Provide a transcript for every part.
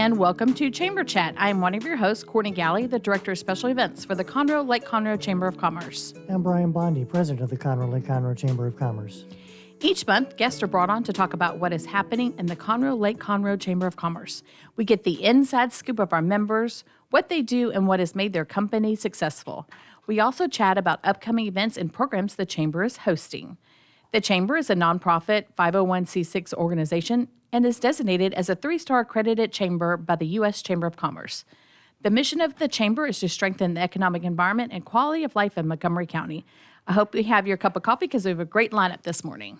and welcome to Chamber Chat. I am one of your hosts, Courtney Galley, the Director of Special Events for the Conroe Chamber of Commerce. I'm Brian Bondi, President of the Conroe Chamber of Commerce. Each month, guests are brought on to talk about what is happening in the Conroe Chamber of Commerce. We get the inside scoop of our members, what they do, and what has made their company successful. We also chat about upcoming events and programs the Chamber is hosting. The Chamber is a nonprofit 501c6 organization and is designated as a 3-star accredited chamber by the U.S. Chamber of Commerce. The mission of the Chamber is to strengthen the economic environment and quality of life in Montgomery County. I hope you have your cup of coffee because we have a great lineup this morning.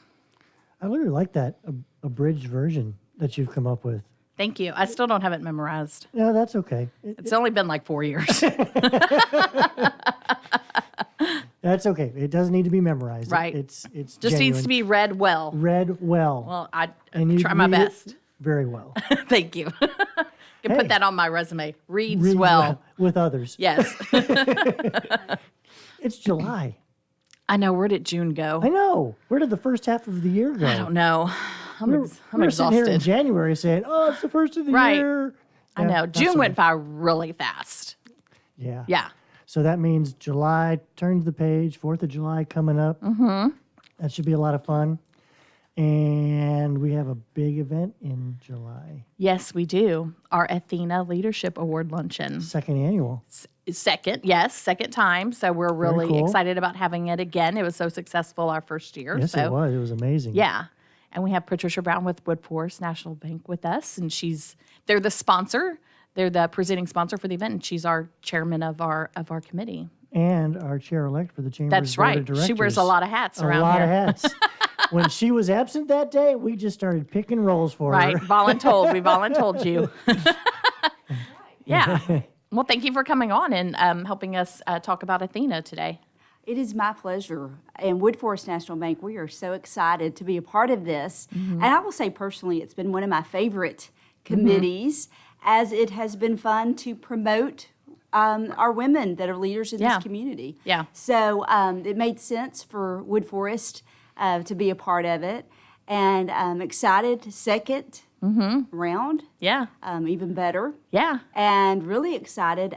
I really like that abridged version that you've come up with. Thank you. I still don't have it memorized. No, that's okay. It's only been like 4 years. That's okay. It doesn't need to be memorized. Right. It's just genuine. needs to be read well. Read well. Well, I and you try my read it best. Very well. Thank you. You can put that on my resume. Reads Read well. With others. Yes. It's July. I know. Where did June go? I know. Where did the first half of the year go? I don't know. I'm We're sitting exhausted. here in January saying, oh, it's the first of the year. I know. June went by really fast. Yeah. Yeah. So that means July, turn to the page, 4th of July coming up. Mm-hmm. That should be a lot of fun. And we have a big event in July. Yes, we do. Our Athena Leadership Award Luncheon. Second annual. Second time. So we're really cool. excited about having it again. It was so successful our first year. Yes, it was. It was amazing. Yeah. And we have Patricia Brown with Woodforest National Bank with us. And they're the sponsor. They're the presenting sponsor for the event. And she's our chairman of our committee. And our chair-elect for the Chamber's That's Board right. of Directors. She wears a lot of hats around here. A lot of hats. When she was absent that day, we just started picking roles for her. Right. Voluntold. We voluntold you. Yeah. Well, thank you for coming on and helping us talk about Athena today. It is my pleasure. And Woodforest National Bank, we are so excited to be a part of this. Mm-hmm. And I will say personally, it's been one of my favorite committees, as it has been fun to promote our women that are leaders in this community. Yeah. So it made sense for Woodforest to be a part of it. And I'm excited, second round. Yeah. Even better. Yeah. And really excited.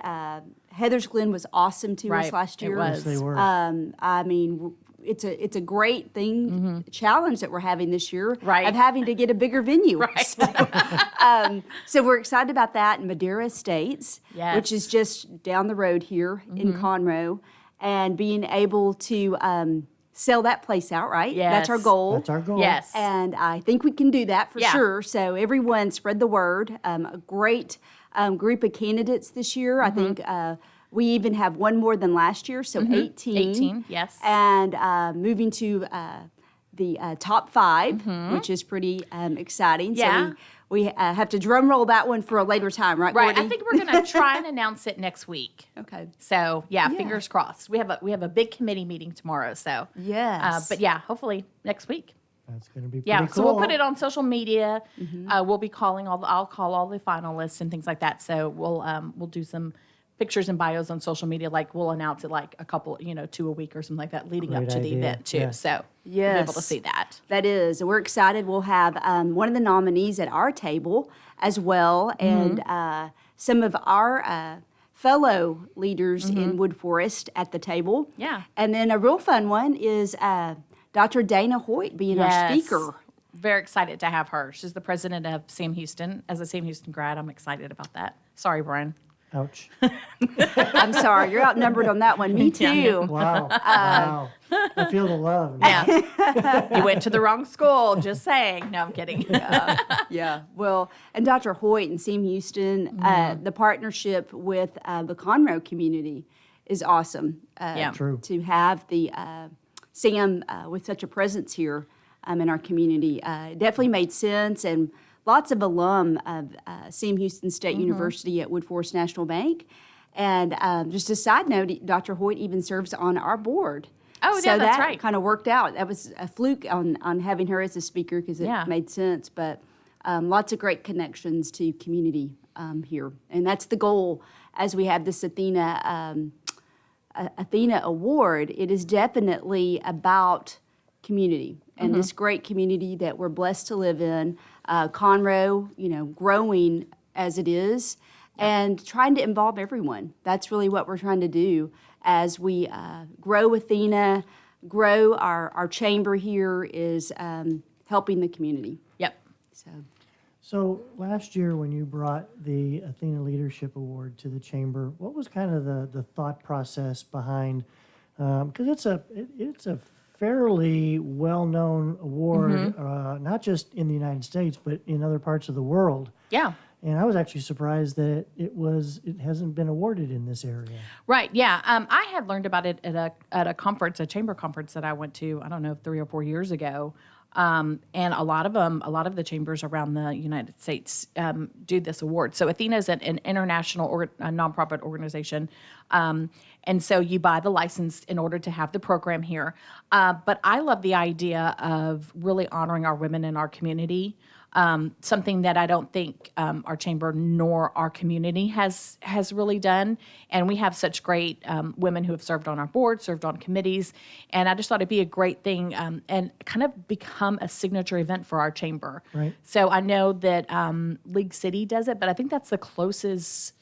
Heather's Glen was awesome to us last year. It was. Yes, they were. I mean, it's a great thing, challenge that we're having this year of having to get a bigger venue. Right. So we're excited about that in Madeira Estates, which is just down the road here in Conroe, and being able to sell that place out, right? Yes. That's our goal. That's our goal. Yes. And I think we can do that for sure. So everyone spread the word. A great group of candidates this year. I think we even have one more than last year, so 18. 18, yes. And moving to the top 5, which is pretty exciting. Yeah. So we have to drum roll that one for a later time, right, Right. Courtney? I think we're going to try and announce it next week. Okay. So, fingers crossed. We have a big committee meeting tomorrow. So, Yes. but yeah, hopefully next week. That's going to be pretty Yeah, cool. so we'll put it on social media. We'll be calling I'll call all the finalists and things like that. So we'll do some pictures and bios on social media. Like we'll announce it like a couple, 2 a week or something like that, leading up Great to the idea. event too. Yeah. So you'll be able to see that. That is. We're excited. We'll have one of the nominees at our table as well, and some of our fellow leaders in Woodforest at the table. Yeah. And then a real fun one is Dr. Dana Hoyt being our speaker. Very excited to have her. She's the president of Sam Houston. As a Sam Houston grad, I'm excited about that. Sorry, Brian. Ouch. I'm sorry, you're outnumbered on that one. Me too. Wow. Wow. I feel the love. Yeah. You went to the wrong school, just saying. No, I'm kidding. Yeah. Well, and Dr. Hoyt and Sam Houston, the partnership with the Conroe community is awesome. True. To have the Sam with such a presence here in our community. It definitely made sense, and lots of alum of Sam Houston State University at Woodforest National Bank. And just a side note, Dr. Hoyt even serves on our board. Oh, so yeah, that's that right. kind of worked out. That was a fluke on having her as a speaker because it made sense. But lots of great connections to community here. And that's the goal as we have this Athena Award. It is definitely about community and this great community that we're blessed to live in. Conroe, growing as it is, and trying to involve everyone. That's really what we're trying to do as we grow Athena, grow our chamber here is helping the community. Yep. So last year when you brought the Athena Leadership Award to the chamber, what was kind of the thought process behind, because it's a fairly well-known award, not just in the United States, but in other parts of the world. Yeah. And I was actually surprised that it hasn't been awarded in this area. Right. Yeah. I had learned about it at a conference, a chamber conference that I went to, I don't know, 3 or 4 years ago. And a lot of the chambers around the United States do this award. So Athena is an international a nonprofit organization. And so you buy the license in order to have the program here. But I love the idea of really honoring our women in our community. Something that I don't think our chamber nor our community has really done. And we have such great women who have served on our board, served on committees, and I just thought it'd be a great thing and kind of become a signature event for our chamber. Right. So I know that League City does it, but I think that's the closest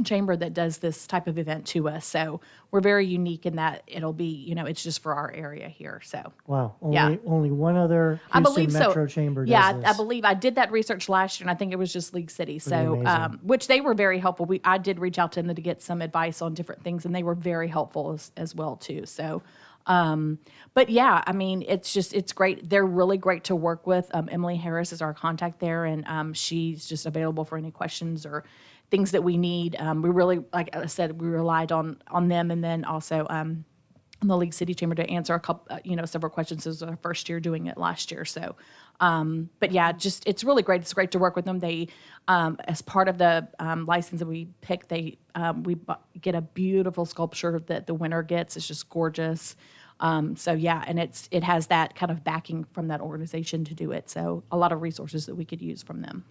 chamber that does this type of event to us. So we're very unique in that it'll be, it's just for our area here. So Wow. Yeah. Only one other I Houston believe Metro so. chamber does Yeah, this. I believe I did that research last year, and I think it was just League City. So, amazing. which they were very helpful. I did reach out to them to get some advice on different things, and they were very helpful as well too. So, but yeah, I mean, it's great. They're really great to work with. Emily Harris is our contact there, and she's just available for any questions or things that we need. We really, like I said, we relied on them, and then also the League City Chamber to answer a couple, several questions. This was our first year doing it last year. So, but yeah, it's really great. It's great to work with them. They, as part of the license that we pick, we get a beautiful sculpture that the winner gets. It's just gorgeous. So yeah, and it has that kind of backing from that organization to do it. So a lot of resources that we could use from them.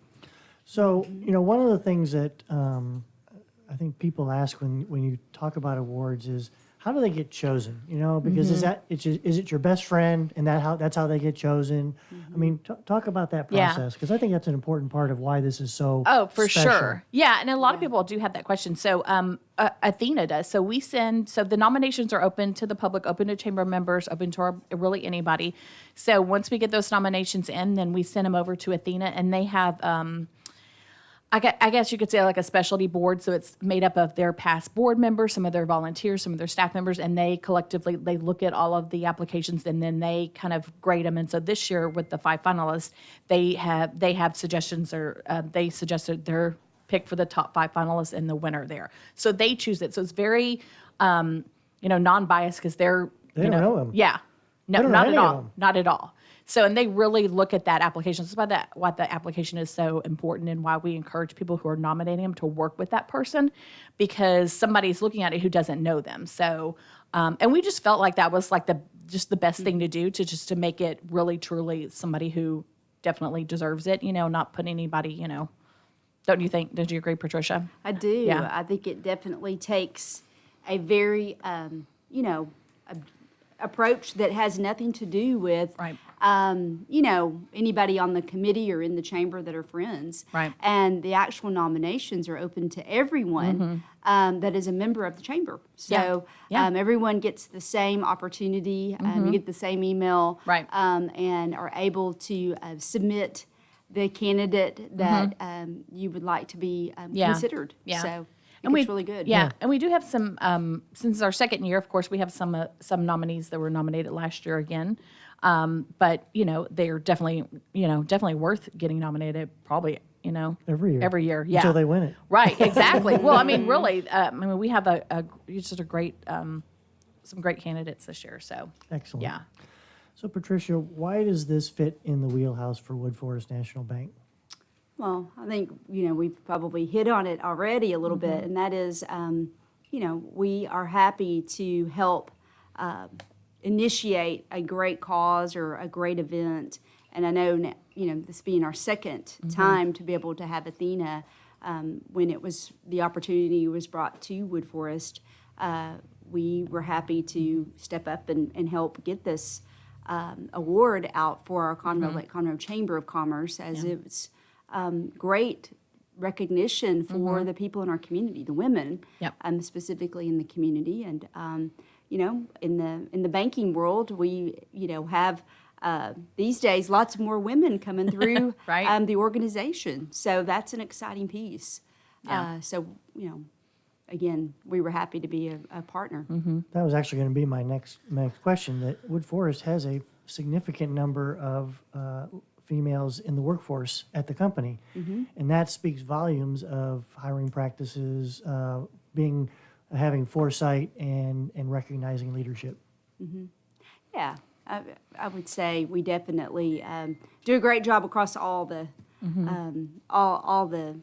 So, one of the things that I think people ask when you talk about awards is, how do they get chosen? Because is it your best friend, and that's how they get chosen? I mean, talk about that process, because I think that's an important part of why this is so for special. sure. Yeah, and a lot of people do have that question. So Athena does. So the nominations are open to the public, open to chamber members, open to really anybody. So once we get those nominations in, then we send them over to Athena, and they have I guess you could say like a specialty board. So it's made up of their past board members, some of their volunteers, some of their staff members, and they collectively, they look at all of the applications and then they kind of grade them. And so this year with the 5 finalists, they have suggestions, or they suggested their pick for the top 5 finalists and the winner there. So they choose it. So it's very, non-biased, because They don't know him. Yeah. No, They don't know not at any of all. them. Not at all. So, and they really look at that application. That's why the application is so important, and why we encourage people who are nominating them to work with that person, because somebody's looking at it who doesn't know them. So, and we just felt like that was like the best thing to do, to make it really truly somebody who definitely deserves it. Not put anybody. Don't you think? Don't you agree, Patricia? I do. Yeah. I think it definitely takes a very, approach that has nothing to do with, Right. Anybody on the committee or in the chamber that are friends. Right. And the actual nominations are open to everyone that is a member of the chamber. So Yeah. everyone gets the same opportunity. You get the same email. Right. And are able to submit the candidate that you would like to be Yeah. considered. Yeah. So And it's really good. Yeah, and we do have some. Since our second year, of course, we have some nominees that were nominated last year again. But they're definitely worth getting nominated. Probably Every year. Every year, yeah. Until they win it. Right, exactly. Well, I mean, really, we have just a great some great candidates this year. So Excellent. yeah. So, Patricia, why does this fit in the wheelhouse for Woodforest National Bank? Well, I think, we've probably hit on it already a little bit, and that is, we are happy to help initiate a great cause or a great event. And I know, this being our second time to be able to have Athena, when the opportunity was brought to Woodforest, we were happy to step up and help get this award out for our Conroe Lake Conroe Chamber of Commerce, as it's great recognition for the people in our community, the women, Yep. Specifically in the community. And, in the banking world, we, have these days lots more women coming through Right. the organization. So that's an exciting piece. Yeah. So, again, we were happy to be a partner. That was actually going to be my next question, that Woodforest has a significant number of females in the workforce at the company. And that speaks volumes of hiring practices, having foresight and recognizing leadership. Yeah, I would say we definitely do a great job across all the all the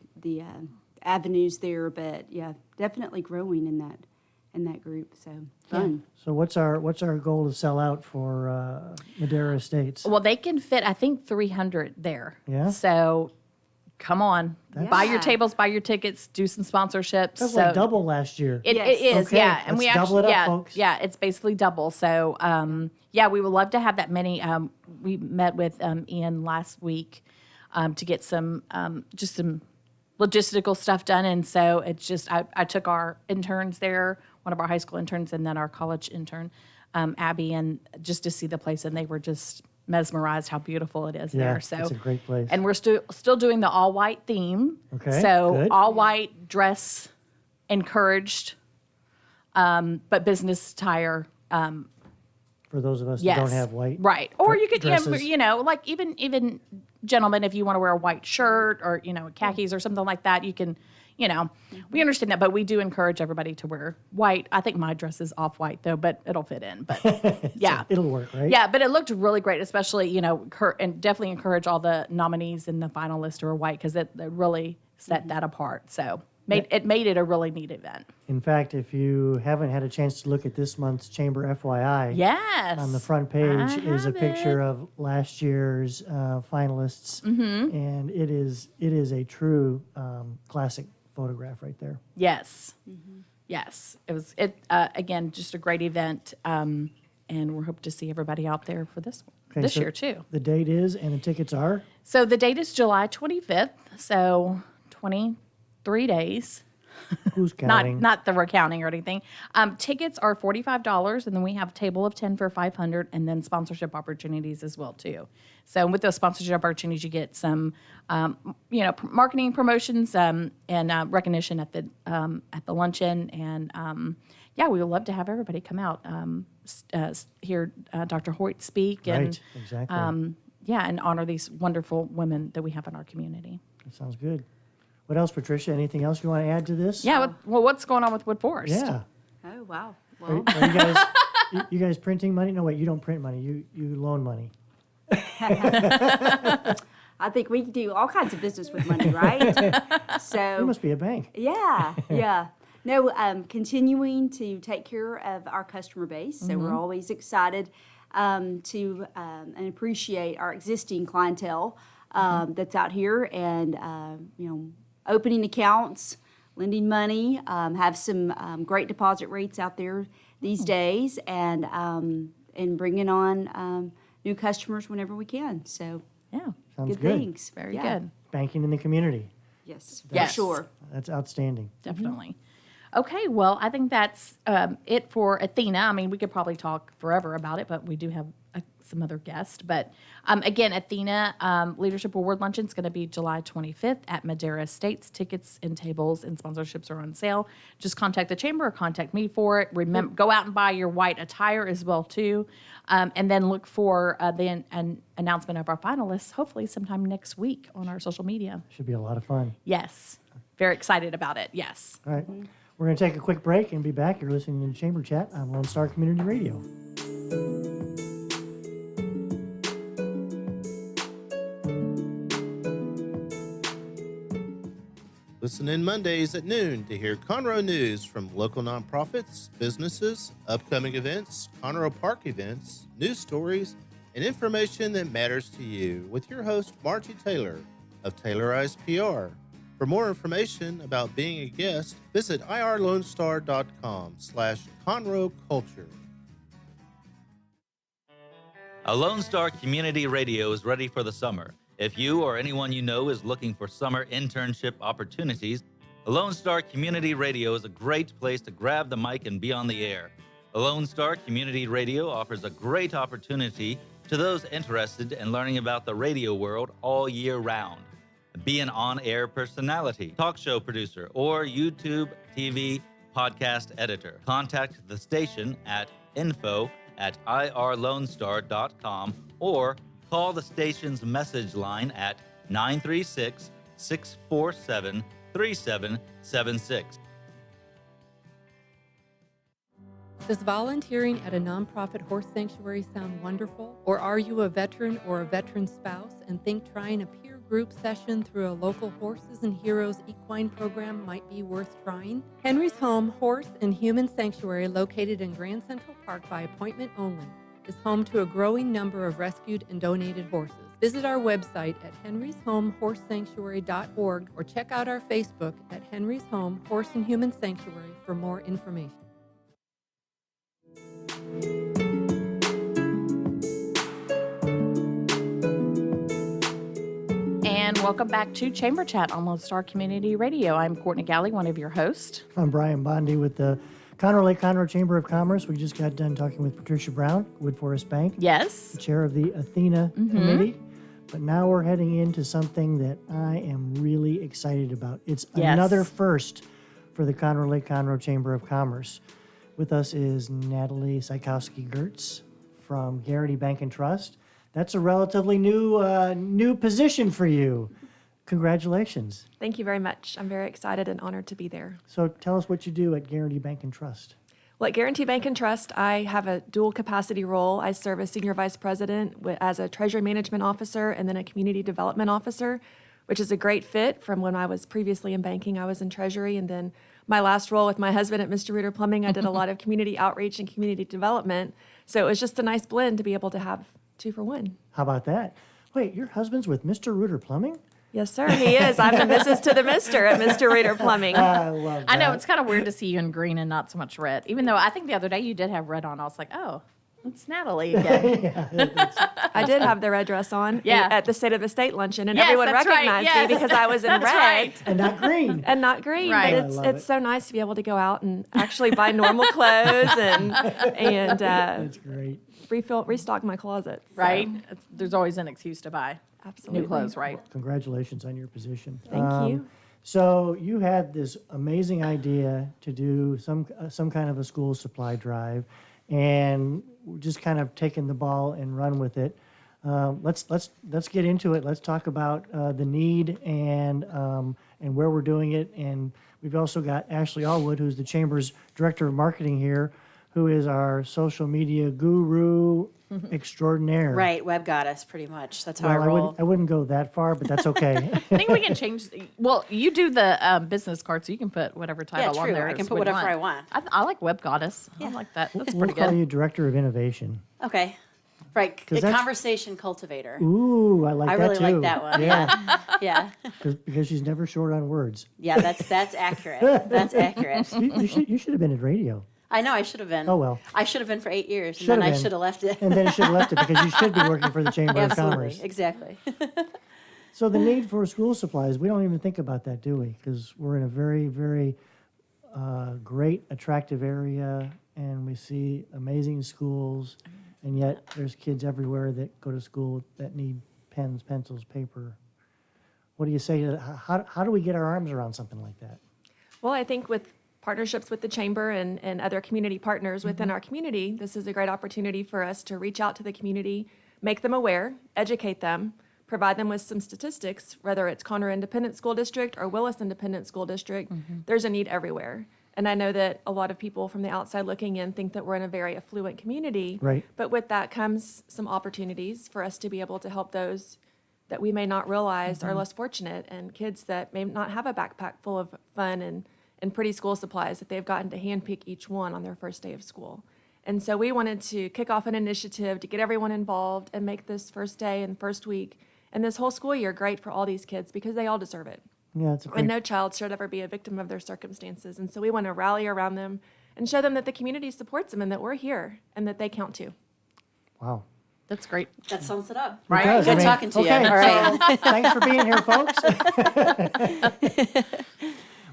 avenues there. But yeah, definitely growing in that group. So fun. So what's our goal to sell out for Madera Estates? Well, they can fit, I think, 300 there. Yeah? So come on. Buy your Yeah. tables, buy your tickets, do some sponsorships. That's so like double last year. It, Yes. it is, Okay, yeah. And we let's double actually, it up, yeah, folks. yeah, it's basically double. So, we would love to have that many. We met with Ian last week to get some just some logistical stuff done. And so it's just, I took our interns there, one of our high school interns, and then our college intern, Abby, and just to see the place. And they were just mesmerized how beautiful it is Yeah, there. So it's a great place. And we're still doing the all white theme. Okay, So good. all white dress encouraged, but business attire. For those of us Yes, that don't have white. right? Or you could, dresses. like even gentlemen, if you want to wear a white shirt or khakis or something like that, you can. We understand that, but we do encourage everybody to wear white. I think my dress is off white though, but it'll fit in. But yeah, It'll work, right? yeah, but it looked really great, especially and definitely encourage all the nominees and the finalists to wear white because it really set that apart. So it made it a really neat event. In fact, if you haven't had a chance to look at this month's Chamber FYI, Yes, on the front page is a have picture of last year's finalists, and it is a true classic photograph right there. Yes. Yes. It was again just a great event. And we hope to see everybody out there for this So year too. The date is, and the tickets are. So the date is July 25th. So 23 days. Who's counting? Not the recounting or anything. Tickets are $45, and then we have a table of 10 for $500, and then sponsorship opportunities as well too. So with those sponsorship opportunities, you get some, marketing promotions and recognition at the luncheon, and we would love to have everybody come out, hear Dr. Hoyt speak, and Right, exactly. and honor these wonderful women that we have in our community. That sounds good. What else, Patricia? Anything else you want to add to this? Yeah. What's going on with Woodforest? Yeah. Oh wow. Are, Well, are you guys you guys printing money? No, wait, you don't print money. You loan money. I think we can do all kinds of business with money, right? You So must be a bank. yeah. No, continuing to take care of our customer base. So we're always excited to and appreciate our existing clientele that's out here, and opening accounts, lending money, have some great deposit rates out there these days, and bringing on new customers whenever we can. So Yeah. Sounds good good. things. Very Yeah. good. Banking in the community. Yes, for Yes. sure. That's outstanding. Definitely. Okay, well, I think that's it for Athena. I mean, we could probably talk forever about it, but we do have some other guests. But again, Athena Leadership Award Luncheon is going to be July 25th at Madera Estates. Tickets and tables and sponsorships are on sale. Just contact the chamber or contact me for it. Remember, go out and buy your white attire as well too, and then look for an announcement of our finalists. Hopefully, sometime next week on our social media. Should be a lot of fun. Yes, very excited about it. Yes. All right. We're going to take a quick break and be back. You're listening to Chamber Chat on Lone Star Community Radio. Listen in Mondays at noon to hear Conroe news from local nonprofits, businesses, upcoming events, Conroe Park events, news stories, and information that matters to you with your host, Margie Taylor of Taylorized PR. For more information about being a guest, visit irlonestar.com/Conroe Culture. A Lone Star Community Radio is ready for the summer. If you or anyone you know is looking for summer internship opportunities, Lone Star Community Radio is a great place to grab the mic and be on the air. Lone Star Community Radio offers a great opportunity to those interested in learning about the radio world all year round. Be an on-air personality, talk show producer, or YouTube, TV, podcast editor. Contact the station at info@irlonestar.com or call the station's message line at 936-647-3776. Does volunteering at a nonprofit horse sanctuary sound wonderful? Or are you a veteran or a veteran spouse and think trying a peer group session through a local Horses and Heroes equine program might be worth trying? Henry's Home Horse and Human Sanctuary, located in Grand Central Park by appointment only, is home to a growing number of rescued and donated horses. Visit our website at henryshomehorsesanctuary.org or check out our Facebook at Henry's Home Horse and Human Sanctuary for more information. And welcome back to Chamber Chat on Lone Star Community Radio. I'm Courtney Galley, one of your hosts. I'm Brian Bondi with the Conroe Chamber of Commerce. We just got done talking with Patricia Brown, Woodforest Bank, Yes. the chair of the Athena Committee. But now we're heading into something that I am really excited about. It's Yes. another first for the Conroe Chamber of Commerce. With us is Natalie Sykowski-Gertz from Guaranty Bank and Trust. That's a relatively new position for you. Congratulations. Thank you very much. I'm very excited and honored to be there. So tell us what you do at Guaranty Bank and Trust. Well, at Guaranty Bank and Trust, I have a dual capacity role. I serve as Senior Vice President as a Treasury Management Officer and then a Community Development Officer, which is a great fit from when I was previously in banking. I was in Treasury, and then my last role with my husband at Mr. Reuter Plumbing, I did a lot of community outreach and community development. So it was just a nice blend to be able to have 2 for 1. How about that? Wait, your husband's with Mr. Reuter Plumbing? Yes, sir, he is. I'm the Mrs. to the Mr. at Mr. Reuter Plumbing. I love that. I know, it's kind of weird to see you in green and not so much red. Even though I think the other day you did have red on. I was like, oh, it's Natalie again. I did have the red dress on Yeah. at the State of the State luncheon, and Yes, everyone that's right, recognized yes. me because I was in That's red right. And not green. and not green. Right. But I it's love it's it. so nice to be able to go out and actually buy normal clothes and That's great. restock my closet. So, Right? There's always an excuse to buy absolutely. new clothes, right? Congratulations on your position. Thank you. So you had this amazing idea to do some kind of a school supply drive, and we're just kind of taking the ball and run with it. Let's get into it. Let's talk about the need and where we're doing it. And we've also got Ashley Allwood, who's the Chamber's Director of Marketing here, who is our social media guru extraordinaire. Right, web goddess, pretty much. That's how I Well, roll. I wouldn't go that far, but that's okay. I think we can change. Well, you do the business card, so you can put whatever title on true. there. I can as put we whatever I want. I like Web Goddess. I like that. That's We'll pretty call good. you Director of Innovation. Okay. Right, the that's- conversation cultivator. Ooh, I like I that really too. like that one. Yeah, Yeah. because she's never short on words. Yeah, that's accurate. That's accurate. You should have been at radio. I know I should have been. Oh, well. I should have been for 8 years, and Should then have I been. should have left it. And then you should have left it because you should be working for the Chamber of Absolutely, Commerce. exactly. So the need for school supplies, we don't even think about that, do we? Because we're in a very, very great, attractive area, and we see amazing schools, and yet there's kids everywhere that go to school that need pens, pencils, paper. What do you say? How do we get our arms around something like that? Well, I think with partnerships with the Chamber and other community partners within our community, this is a great opportunity for us to reach out to the community, make them aware, educate them, provide them with some statistics, whether it's Conroe Independent School District or Willis Independent School District. There's a need everywhere. And I know that a lot of people from the outside looking in think that we're in a very affluent community. Right. But with that comes some opportunities for us to be able to help those that we may not realize are less fortunate, and kids that may not have a backpack full of fun and pretty school supplies that they've gotten to handpick each one on their first day of school. And so we wanted to kick off an initiative to get everyone involved and make this first day and first week and this whole school year great for all these kids, because they all deserve it. Yeah, it's a And great, no child should ever be a victim of their circumstances. And so we want to rally around them and show them that the community supports them and that we're here and that they count too. wow. That's great. That sums it up. Right. Because, Good talking to you. okay, All right. so thanks for being here, folks.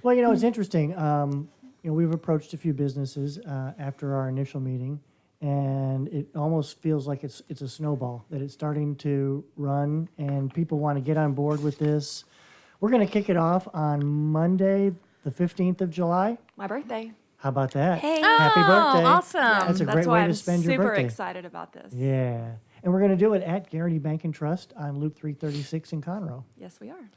Well, it's interesting. We've approached a few businesses after our initial meeting, and it almost feels like it's a snowball, that it's starting to run, and people want to get on board with this. We're going to kick it off on Monday, the 15th of July. My birthday. How about that? Hey. Happy birthday. Awesome. That's a That's great why way I'm to spend your super birthday. excited about this. Yeah. And we're going to do it at Guaranty Bank and Trust on Loop 336 in Conroe. Yes, we are.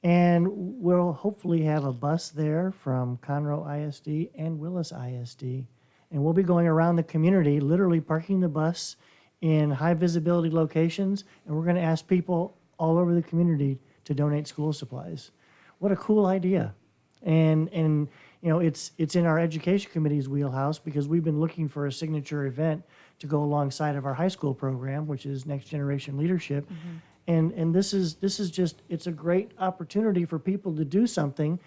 And we'll hopefully have a bus there from Conroe ISD and Willis ISD. And we'll be going around the community, literally parking the bus in high visibility locations. And we're going to ask people all over the community to donate school supplies. What a cool idea. And it's in our education committee's wheelhouse because we've been looking for a signature event to go alongside of our high school program, which is Next Generation Leadership. And this is just, it's a great opportunity for people to do something.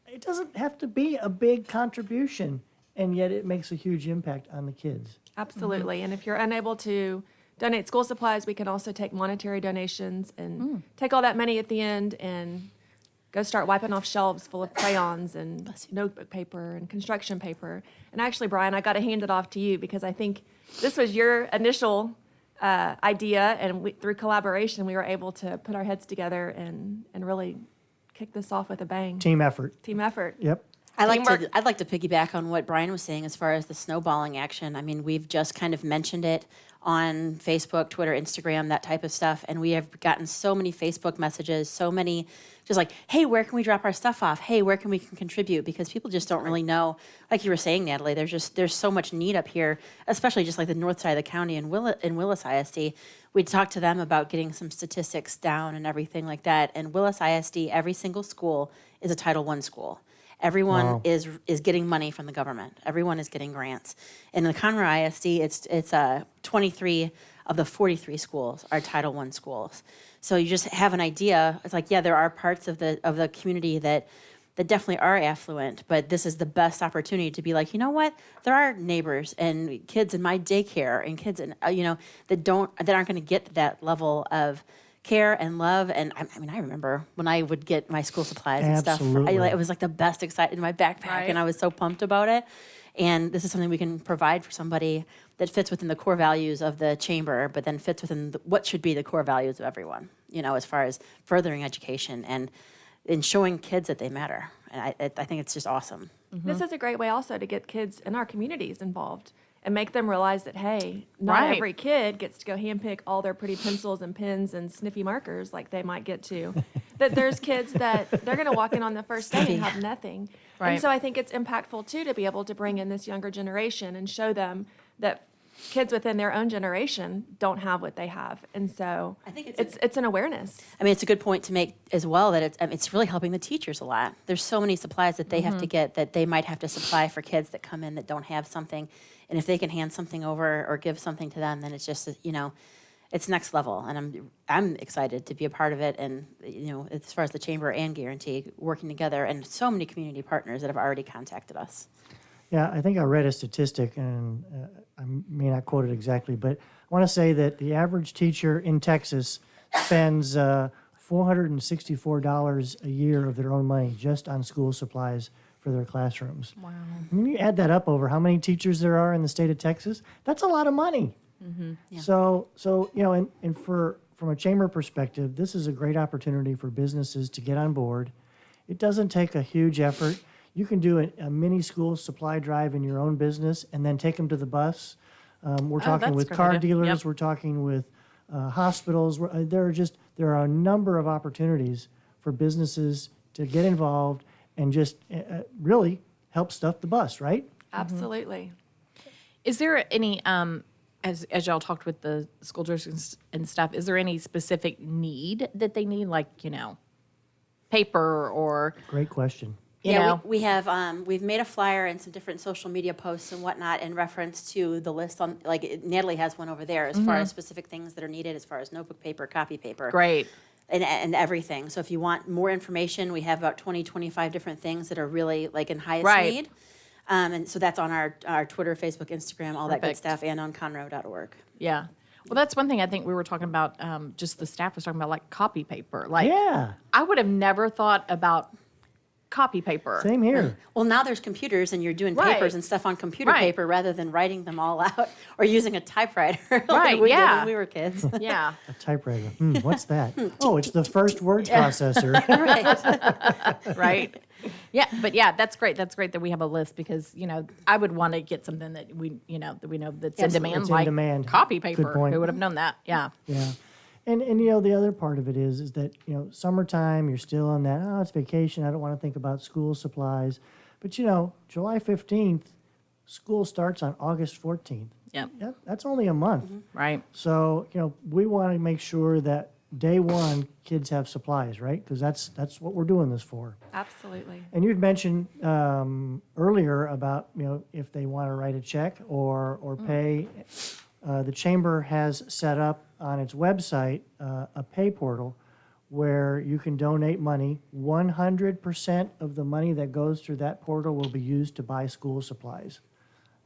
It doesn't have to be a big contribution, and yet it makes a huge impact on the kids. Absolutely. And if you're unable to donate school supplies, we can also take monetary donations and take all that money at the end and go start wiping off shelves full of crayons and notebook paper and construction paper. And actually, Brian, I got to hand it off to you because I think this was your initial idea, and through collaboration, we were able to put our heads together and really kick this off with a bang. Team effort. Team effort. Yep. I'd like to piggyback on what Brian was saying as far as the snowballing action. I mean, we've just kind of mentioned it on Facebook, Twitter, Instagram, that type of stuff, and we have gotten so many Facebook messages, so many just like, hey, where can we drop our stuff off? Hey, where can we contribute? Because people just don't really know. Like you were saying, Natalie, there's so much need up here, especially just like the north side of the county and Willis ISD. We talked to them about getting some statistics down and everything like that. And Willis ISD, every single school is a Title I school. Everyone is getting money from the government. Everyone is getting grants. And in the Conroe ISD, it's 23 of the 43 schools are Title I schools. So you just have an idea. It's like, yeah, there are parts of the community that definitely are affluent, but this is the best opportunity to be like, you know what? There are neighbors and kids in my daycare and kids in, that aren't going to get that level of care and love. And I mean, I remember when I would get my school supplies and stuff. Absolutely. It was like the best excitement in my backpack, and I was so pumped about it. And this is something we can provide for somebody that fits within the core values of the chamber, but then fits within what should be the core values of everyone, as far as furthering education and showing kids that they matter. And I think it's just awesome. This is a great way also to get kids in our communities involved and make them realize that, hey, not Right. every kid gets to go handpick all their pretty pencils and pens and sniffy markers like they might get to. That there's kids that they're going to walk in on the first day and have nothing. Right. And so I think it's impactful, too, to be able to bring in this younger generation and show them that kids within their own generation don't have what they have. And so I think it's an awareness. I mean, it's a good point to make as well that it's really helping the teachers a lot. There's so many supplies that they have to get that they might have to supply for kids that come in that don't have something. And if they can hand something over or give something to them, then it's just, it's next level. And I'm excited to be a part of it. And, as far as the Chamber and Guaranty working together, and so many community partners that have already contacted us. Yeah, I think I read a statistic, and I may not quote it exactly, but I want to say that the average teacher in Texas spends $464 a year of their own money just on school supplies for their classrooms. Wow. When you add that up over how many teachers there are in the state of Texas, that's a lot of money. Yeah. So and from a chamber perspective, this is a great opportunity for businesses to get on board. It doesn't take a huge effort. You can do a mini school supply drive in your own business and then take them to the bus. We're talking that's with a good car idea. dealers. Yep. We're talking with hospitals. There are a number of opportunities for businesses to get involved and just really help stuff the bus, right? Absolutely. Is there any, as y'all talked with the school districts and stuff, is there any specific need that they need, like, paper or, Great question. you know? We have we've made a flyer and some different social media posts and whatnot in reference to the list on, like Natalie has one over there as far as specific things that are needed as far as notebook paper, copy paper. Great. And everything. So if you want more information, we have about 25 different things that are really like in highest Right. need. And so that's on our Twitter, Facebook, Instagram, all that good Perfect. stuff, and on Conroe.org. Yeah. Well, that's one thing I think we were talking about, just the staff was talking about, like copy paper. Like, Yeah, I would have never thought about copy paper. same here. Well, now there's computers and you're doing Right. papers and stuff on computer Right. paper rather than writing them all out or using a typewriter like Right, we did yeah. when we were kids. Yeah. A typewriter. What's that? Oh, it's the first word processor. Right. Right. Yeah, but yeah, that's great. That's great that we have a list because, I would want to get something that we know that's in Absolutely. demand, It's in like demand. copy Good paper. point. Who would have known that? Yeah. Yeah. And the other part of it is that, summertime, you're still on that, it's vacation, I don't want to think about school supplies. But, July 15th, school starts on August 14th. Yep. That's only a month. Right. So, we want to make sure that day one, kids have supplies, right? Because that's what we're doing this for. Absolutely. And you'd mentioned earlier about, if they want to write a check or pay, the chamber has set up on its website a pay portal where you can donate money. 100% of the money that goes through that portal will be used to buy school supplies.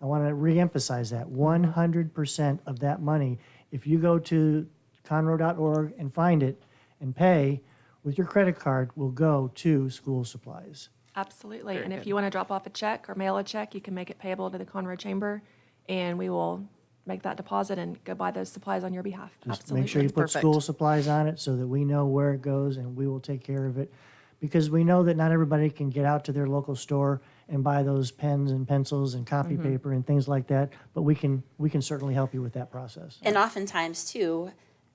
I want to reemphasize that. 100% of that money, if you go to conroe.org and find it and pay with your credit card, will go to school supplies. Absolutely. And if you want to drop off a check or mail a check, you can make it payable to the Conroe Chamber, and we will make that deposit and go buy those supplies on your behalf. Just Absolutely. make sure you put Perfect. school supplies on it so that we know where it goes and we will take care of it. Because we know that not everybody can get out to their local store and buy those pens and pencils and copy paper and things like that, but we can certainly help you with that process. And oftentimes, too,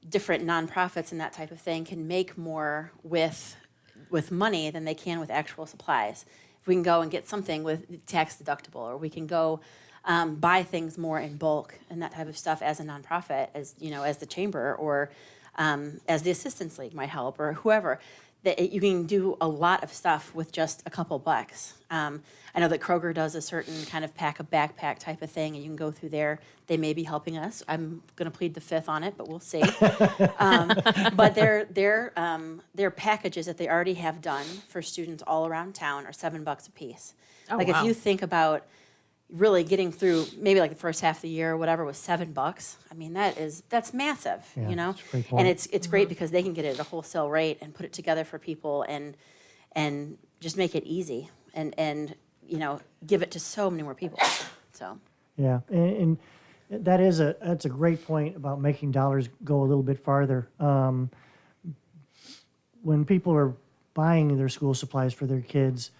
different nonprofits and that type of thing can make more with money than they can with actual supplies. If we can go and get something with tax deductible, or we can go buy things more in bulk and that type of stuff as a nonprofit, as the chamber, or as the Assistance League might help, or whoever. That you can do a lot of stuff with just a couple bucks. I know that Kroger does a certain kind of pack a backpack type of thing, and you can go through there. They may be helping us. I'm going to plead the fifth on it, but we'll see. But their packages that they already have done for students all around town are $7 a piece. Oh, like wow. if you think about really getting through maybe like the first half of the year or whatever was $7. I mean, that's massive, Yeah, that's a great And point. it's great because they can get it at a wholesale rate and put it together for people and just make it easy and give it to so many more people. So Yeah, and that's a great point about making dollars go a little bit farther. When people are buying their school supplies for their kids,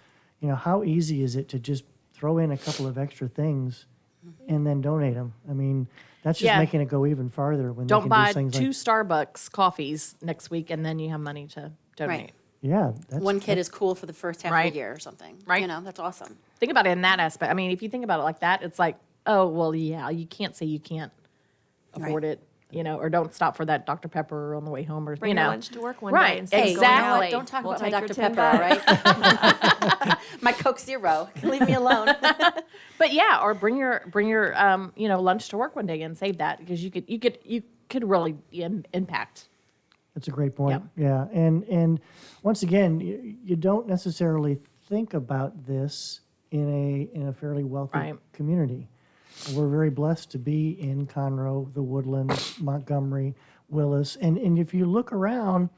how easy is it to just throw in a couple of extra things and then donate them? I mean, that's just Yeah. making it go even farther when they Don't can buy do things two like, Starbucks coffees next week and then you have money to donate. Right. yeah, that's one kid is cool for the first half of Right. the year or something. Right. That's awesome. Think about it in that aspect. I mean, if you think about it like that, it's like, oh, well, yeah, you can't say you can't afford Right. it, or don't stop for that Dr. Pepper on the way home or, Bring your lunch to work one Right, day instead Hey, of going you know what? exactly. Don't talk We'll about my take your Dr. 10 Pepper, all right? My Coke Zero. Leave me alone. But yeah, or bring your lunch to work one day and save that because you could really impact. That's a great point. Yeah, and once again, you don't necessarily think about this in a fairly wealthy Right. community. We're very blessed to be in Conroe, the Woodlands, Montgomery, Willis, and if you look around,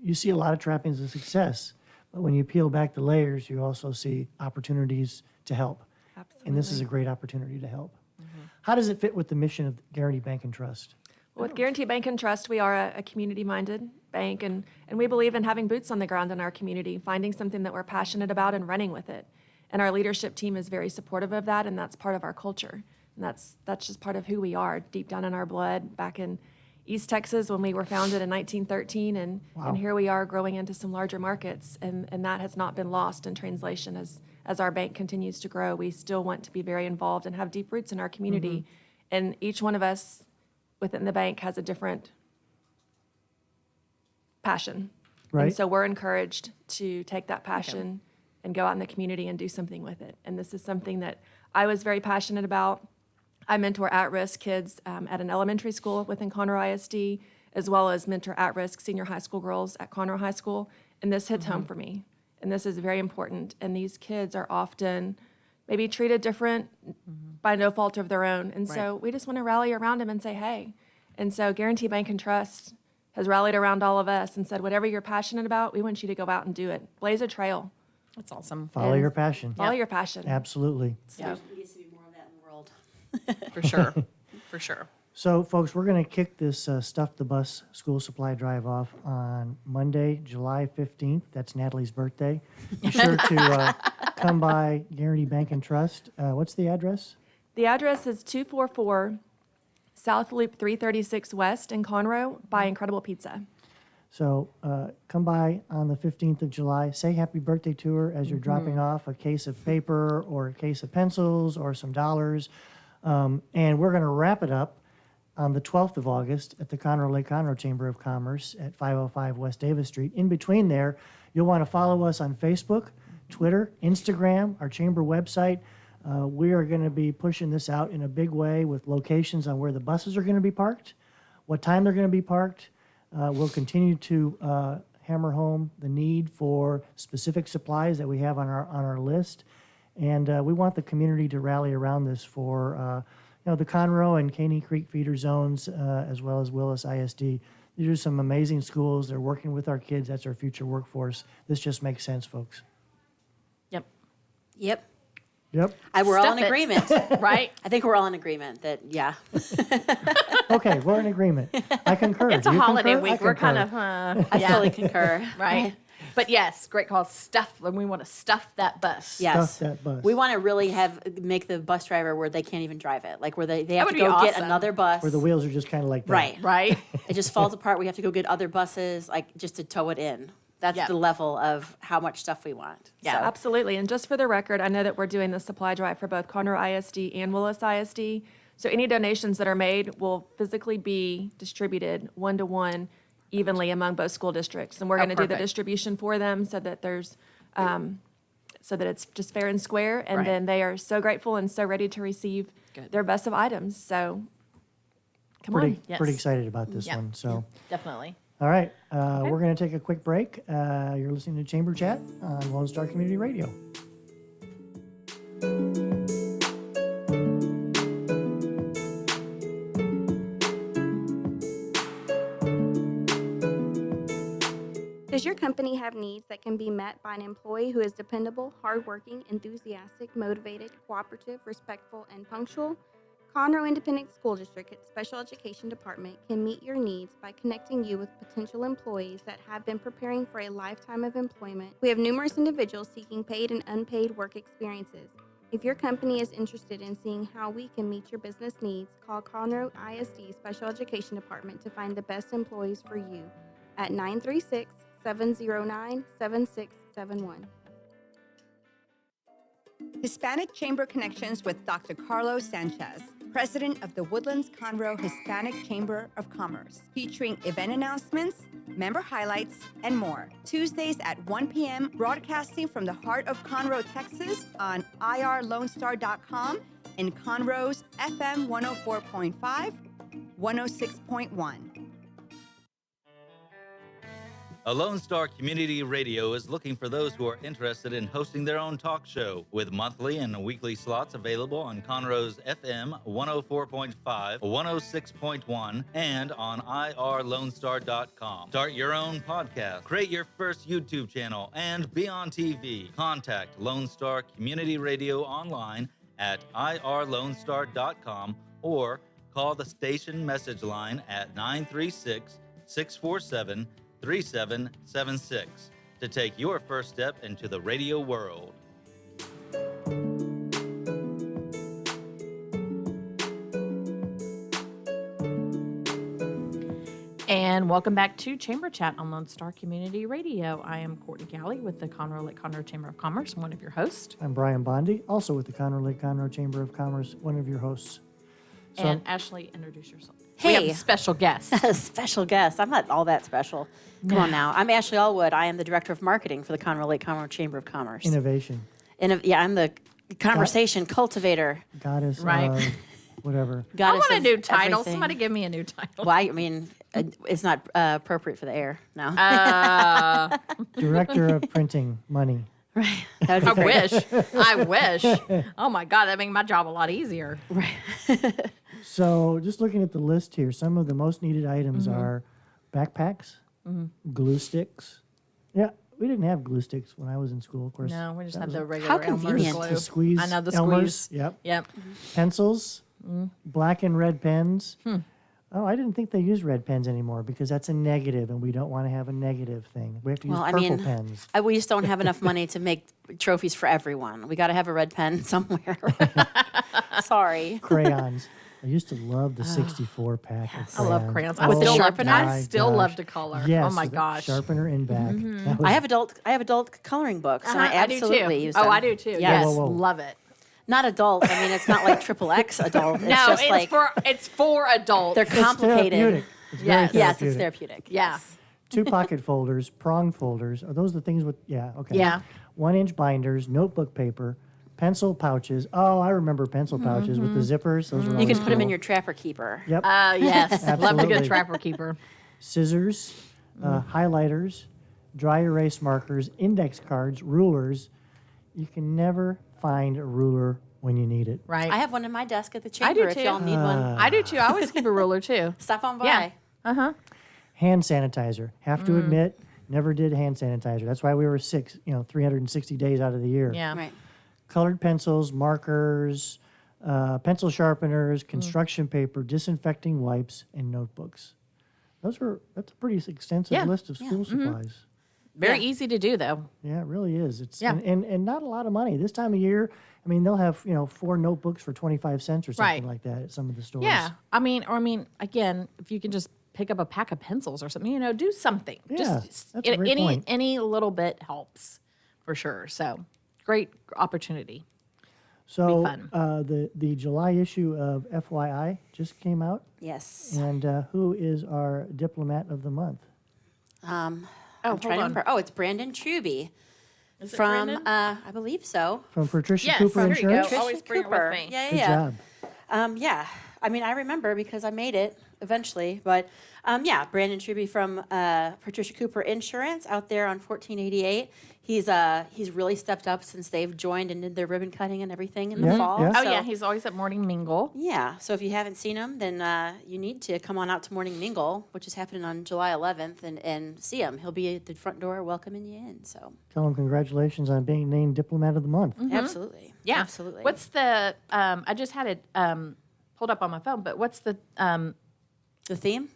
you see a lot of trappings of success. But when you peel back the layers, you also see opportunities to help. Absolutely. And this is a great opportunity to help. How does it fit with the mission of Guaranty Bank and Trust? Well, with Guaranty Bank and Trust, we are a community-minded bank, and we believe in having boots on the ground in our community, finding something that we're passionate about and running with it. And our leadership team is very supportive of that, and that's part of our culture. And that's just part of who we are, deep down in our blood, back in East Texas when we were founded in 1913, and here we are growing into some larger markets, and that has not been lost in translation as our bank continues to grow. We still want to be very involved and have deep roots in our community, and each one of us within the bank has a different passion. Right. And so we're encouraged to take that passion and go out in the community and do something with it. And this is something that I was very passionate about. I mentor at-risk kids at an elementary school within Conroe ISD, as well as mentor at-risk senior high school girls at Conroe High School. And this hits home for me. And this is very important. And these kids are often maybe treated different by no fault of their own. And so we just want to rally around them and say, hey. And so Guaranty Bank and Trust has rallied around all of us and said, whatever you're passionate about, we want you to go out and do it. Blaze a trail. That's awesome. Follow your passion. Follow your passion. Absolutely. Yeah, There needs to be more of that in the world. for sure. For sure. So, folks, we're going to kick this Stuff the Bus school supply drive off on Monday, July 15th. That's Natalie's birthday. Be sure to come by Guaranty Bank and Trust. What's the address? The address is 244 South Loop 336 West in Conroe by Incredible Pizza. So come by on the 15th of July. Say happy birthday to her as you're dropping off a case of paper or a case of pencils or some dollars. And we're going to wrap it up on the 12th of August at the Conroe Chamber of Commerce at 505 West Davis Street. In between there, you'll want to follow us on Facebook, Twitter, Instagram, our chamber website. We are going to be pushing this out in a big way with locations on where the buses are going to be parked, what time they're going to be parked. We'll continue to hammer home the need for specific supplies that we have on our list. And we want the community to rally around this for the Conroe and Caney Creek feeder zones, as well as Willis ISD. These are some amazing schools. They're working with our kids. That's our future workforce. This just makes sense, folks. Yep. Yep. Yep. We're all Stuff in it. agreement. Right? I think we're all in agreement that, yeah. Okay, we're in agreement. I concur. It's a Do you holiday concur? I week. We're kind concur. of, I fully concur. right? But yes, great call. Stuff, and we want to stuff that bus. Yes. Stuff that bus. We want to really make the bus driver where they can't even drive it. Like where they have would to be go get awesome. another bus. Where the wheels are just kind of like that. Right. Right? It just falls apart. We have to go get other buses, like just to tow it in. That's Yeah. the level of how much stuff we want. Yeah, So, Absolutely. And just for the record, I know that we're doing the supply drive for both Conroe ISD and Willis ISD. So any donations that are made will physically be distributed one-to-one evenly among both school districts. And we're going to do the perfect. distribution for them so that there's, so that it's just fair and square. And Right. then they are so grateful and so ready to receive Good. their best of items. So come Pretty, on. Yes. pretty excited about this Yeah. one. So, Definitely. all right, we're going to take a quick break. You're listening to Chamber Chat on Lone Star Community Radio. Does your company have needs that can be met by an employee who is dependable, hardworking, enthusiastic, motivated, cooperative, respectful, and punctual? Conroe Independent School District Special Education Department can meet your needs by connecting you with potential employees that have been preparing for a lifetime of employment. We have numerous individuals seeking paid and unpaid work experiences. If your company is interested in seeing how we can meet your business needs, call Conroe ISD Special Education Department to find the best employees for you at 936-709-7671. Hispanic Chamber Connections with Dr. Carlos Sanchez, President of the Woodlands Conroe Hispanic Chamber of Commerce, featuring event announcements, member highlights, and more. Tuesdays at 1 p.m., broadcasting from the heart of Conroe, Texas on irlonestar.com and Conroe's FM 104.5, 106.1. A Lone Star Community Radio is looking for those who are interested in hosting their own talk show with monthly and weekly slots available on Conroe's FM 104.5, 106.1, and on irlonestar.com. Start your own podcast, create your first YouTube channel, and be on TV. Contact Lone Star Community Radio online at irlonestar.com or call the station message line at 936-647-3776 to take your first step into the radio world. And welcome back to Chamber Chat on Lone Star Community Radio. I am Courtney Galley with the Conroe Chamber of Commerce, one of your hosts. I'm Brian Bondi, also with the Conroe Chamber of Commerce, one of your hosts. So, And Ashley, introduce yourself. We have Hey. a special guest. a special guest. I'm not all that special. Come on now. I'm Ashley Allwood. I am the Director of Marketing for the Conroe Chamber of Commerce. innovation, I'm the conversation cultivator. goddess, Right. whatever. I Goddess want a of new title. everything. Somebody give me a new title. Well, I mean, it's not appropriate for the air. No. Director of Printing Money. Right. That would I be great. wish. I wish. Oh my God, that makes my job a lot easier. Right. So just looking at the list here, some of the most needed items are backpacks, glue sticks. Yeah, we didn't have glue sticks when I was in school, of course. No, we just That had was the a- regular Elmer's convenient. glue. To squeeze I know the Elmer's. squeeze. Yep. Yep. Pencils, black and red pens. Oh, I didn't think they use red pens anymore because that's a negative, and we don't want to have a negative thing. We have to use Well, I purple mean, pens. we just don't have enough money to make trophies for everyone. We got to have a red pen somewhere. Sorry. Crayons. I used to love the 64 pack of crayons. I love crayons. Oh I still love, sharpener? I my still love gosh. to color. Yes, oh my with the gosh. Sharpener in back. That was- I have adult coloring books, and I absolutely use them. Oh, I do too. Yes. Yes, Whoa, whoa, whoa. love it. Not adult. I mean, it's not like triple X adult. It's No, just it's like for adults. they're It's complicated. therapeutic. It's very Yes. Yes, it's therapeutic. therapeutic. Yeah. 2 pocket folders, pronged folders. Are those the things with, yeah, okay. Yeah. 1-inch binders, notebook paper, pencil pouches. Oh, I remember pencil pouches with the zippers. Those were You always can put them in cool. your trapper keeper. Yep. Yes. Love a Absolutely. good trapper keeper. Scissors, highlighters, dry erase markers, index cards, rulers. You can never find a ruler when you need it. Right. I have one in my desk at the I do chamber if too. y'all need one. I do too. I always keep a ruler too. Stop on by. Yeah. Uh-huh. Hand sanitizer. Have to admit, never did hand sanitizer. That's why we were sick, 360 days out of the year. Yeah. Right. Colored pencils, markers, pencil sharpeners, construction paper, disinfecting wipes, and notebooks. That's a pretty extensive Yeah. list of school supplies. Very Yeah. easy to do though. Yeah, it really is. It's Yeah. and not a lot of money. This time of year, I mean, they'll have, 4 notebooks for 25 cents or something Right. like that at some of the stores. Yeah. I mean, again, if you can just pick up a pack of pencils or something, do something. Yeah, Just that's a great point. any little bit helps for sure. So great opportunity. So fun. the July issue of FYI just came out, Yes. and who is our diplomat of the month? I'm hold trying to on. remember. Oh, it's Brandon Truby Is it from, Brandon? I believe so. From Patricia Yes, Cooper there you Insurance. go. Always bring it with Cooper. me. Yeah, Good yeah. job. Yeah. I mean, I remember because I made it eventually. But yeah, Brandon Truby from Patricia Cooper Insurance out there on 1488. He's really stepped up since they've joined and did their ribbon cutting and everything in the Yeah, fall. yeah. Oh So- yeah, he's always at Morning Mingle. Yeah, so if you haven't seen him, then you need to come on out to Morning Mingle, which is happening on July 11th, and see him. He'll be at the front door welcoming you in. So Tell him congratulations on being named diplomat of the month. absolutely, Mm-hmm. Yeah, absolutely. What's the? I just had it pulled up on my phone, but what's the the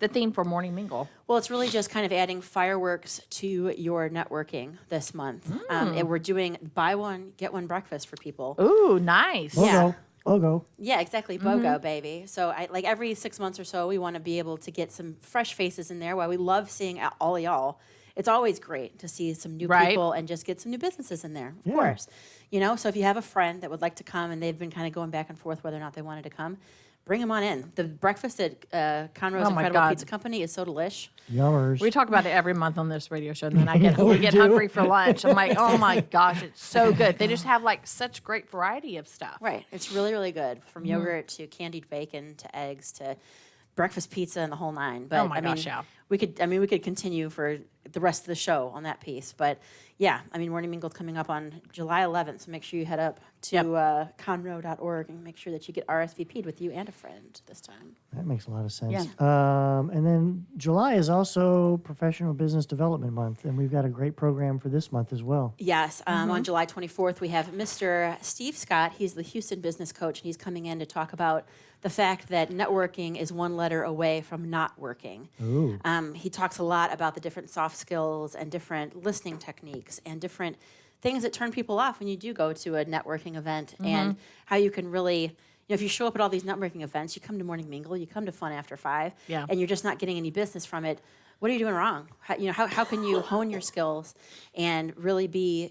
theme? for Morning Mingle? Well, it's really just kind of adding fireworks to your networking this month, and we're doing buy one get one breakfast for people. Ooh, nice. Logo. Logo. Yeah, exactly. BOGO, baby. So I like every 6 months or so, we want to be able to get some fresh faces in there. While we love seeing all of y'all, it's always great to see some new Right. people and just get some new businesses in there, of Yeah. course. So if you have a friend that would like to come and they've been kind of going back and forth whether or not they wanted to come, bring them on in. The breakfast at Conroe's Oh my Incredible God. Pizza Company is so delish. Yummers. We talk about it every month on this radio show, and then we we get do. hungry for lunch. I'm like, oh my gosh, it's so good. They just have like such great variety of stuff. Right. It's really, really good. From yogurt to candied bacon to eggs to breakfast pizza and the whole nine. But Oh my I mean, gosh, yeah. we could continue for the rest of the show on that piece. But yeah, I mean, Morning Mingle's coming up on July 11th, so make sure you head up to conroe.org and make sure that you get RSVP'd with you and a friend this time. That makes a lot of sense. Yeah. And then July is also Professional Business Development Month, and we've got a great program for this month as well. Yes, on July 24th, we have Mr. Steve Scott. He's the Houston business coach, and he's coming in to talk about the fact that networking is one letter away from not working. Ooh. He talks a lot about the different soft skills and different listening techniques and different things that turn people off when you do go to a networking event and how you can really, if you show up at all these networking events, you come to Morning Mingle, you come to Fun After 5, Yeah. and you're just not getting any business from it. What are you doing wrong? How can you hone your skills and really be,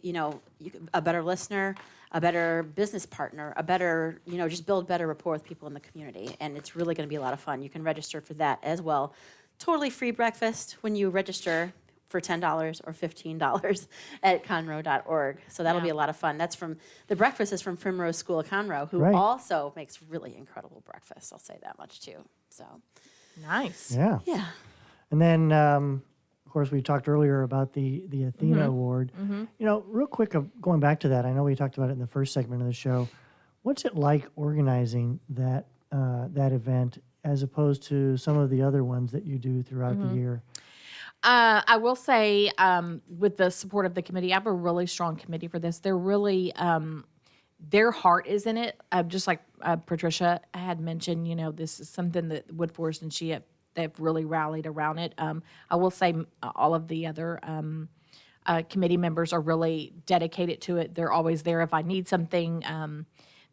a better listener, a better business partner, a better, just build better rapport with people in the community. And it's really going to be a lot of fun. You can register for that as well. Totally free breakfast when you register for $10 or $15 at conroe.org. So that'll be a lot of fun. The breakfast is from Primrose School of Conroe, who Right. also makes really incredible breakfast. I'll say that much too. So, Nice. Yeah. yeah. And then, of course, we talked earlier about the Athena Award. Real quick, going back to that, I know we talked about it in the first segment of the show. What's it like organizing that that event as opposed to some of the other ones that you do throughout the year? I will say, with the support of the committee, I have a really strong committee for this. They're really, their heart is in it. Just like Patricia had mentioned, this is something that Woodforest and they've really rallied around it. I will say all of the other committee members are really dedicated to it. They're always there if I need something.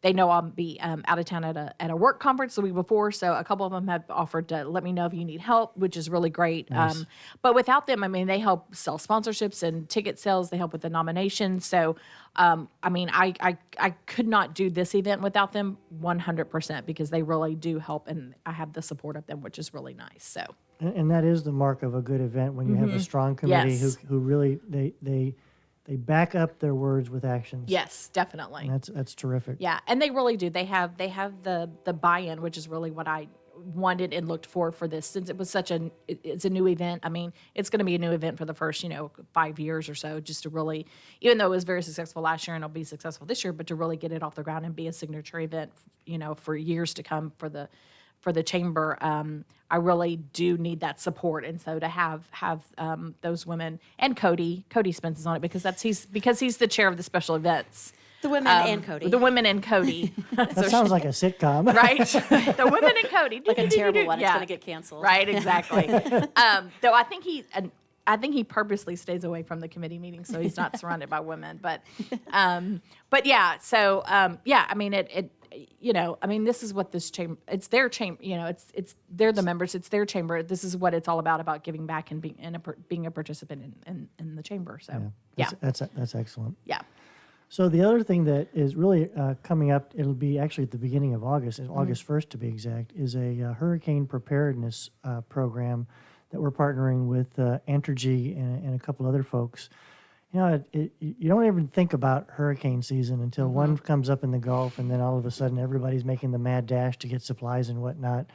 They know I'll be out of town at a work conference the week before, so a couple of them have offered to let me know if you need help, which is really great. Nice. But without them, they help sell sponsorships and ticket sales. They help with the nominations. So, I could not do this event without them 100% because they really do help, and I have the support of them, which is really nice. So, And that is the mark of a good event when you have a strong committee Yes. who really they back up their words with actions. yes, definitely. And that's terrific. Yeah, and they really do. They have the buy-in, which is really what I wanted and looked for this, since it was it's a new event. It's going to be a new event for the first 5 years or so, just to really, even though it was very successful last year and it'll be successful this year, but to really get it off the ground and be a signature event, for years to come for the chamber. I really do need that support, and so to have those women and Cody Spence is on it because he's the chair of the special events. The women and Cody. The women and Cody. That sounds like a sitcom. Right? The women and Cody. Like a terrible one. It's Yeah. going to get canceled. Right, exactly. Though I think he purposely stays away from the committee meetings so he's not surrounded by women. But yeah, so this is what this chamber, it's their chamber, they're the members, it's their chamber. This is what it's all about giving back and being a participant in the chamber. So, yeah. That's excellent. Yeah. So the other thing that is really coming up, it'll be actually at the beginning of August, August 1st to be exact, is a hurricane preparedness program that we're partnering with Entergy and a couple other folks. You don't even think about hurricane season until one comes up in the Gulf, and then all of a sudden everybody's making the mad dash to get supplies and whatnot.